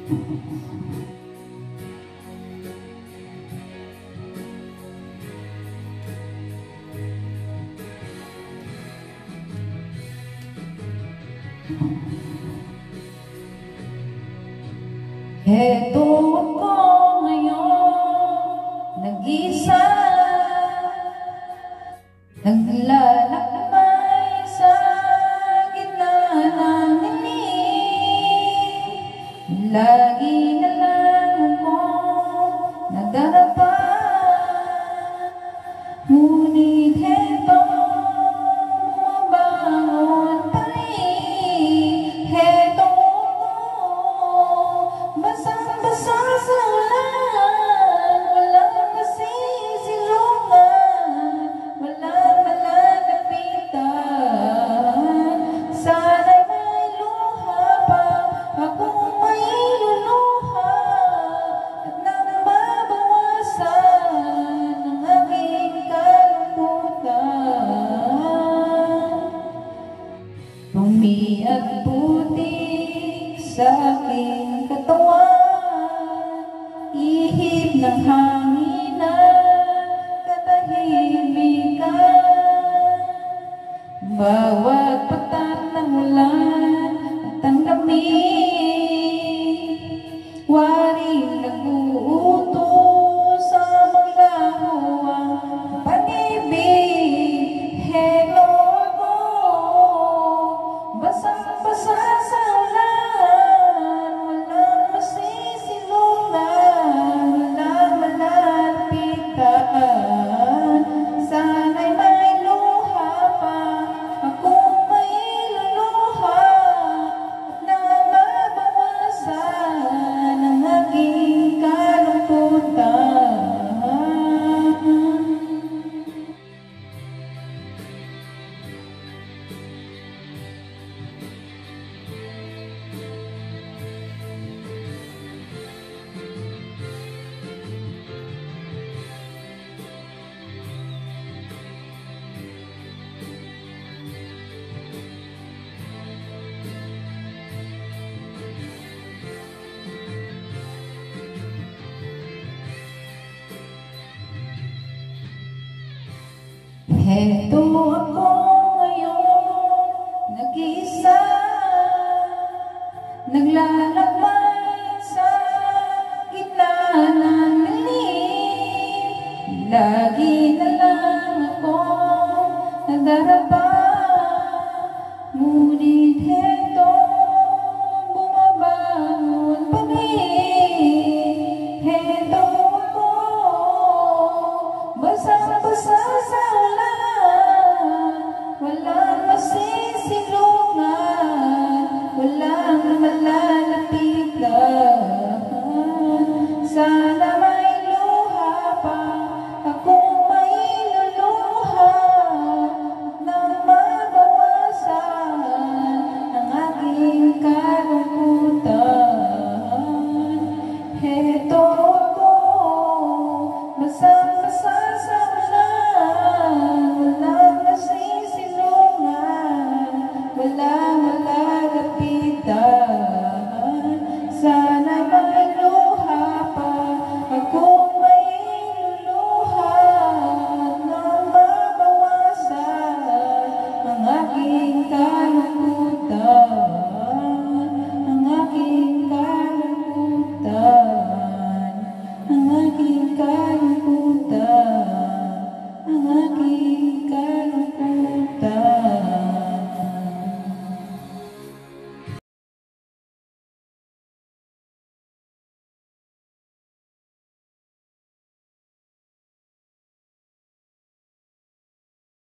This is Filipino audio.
Heto ako ngayon, nag-isa, naglalakbay sa gitna ng dilim. Lagi na lang ako nadarapa, ngunit heto bumabangon pa rin. Heto basa sa ulan, walang masisilungan, walang malalapitan. Sana'y may luha pa akong may luluha, at nang mabawasan ang aking kalungkutan. Tumi at putik sa aking katawan, ihip ng hangin at katahimikan. Bawat patak ng ulan at ang lamig, waring nag-uutos sa maglaho ang pag-ibig. Hello ako, basang-basa sa ulan, walang masisilungan, walang malalapitan. Sana'y may luha pa akong may luluha, at nang mabawasan ang aking kalungkutan. Heto ako ngayon, nag-iisa, naglalakbay sa gitna ng dilim. Lagi na lang ako nadarapa, ngunit heto bumabangon pa rin. Heto ako, basa-basa sa ulan, walang masisilungan, walang malalapitan.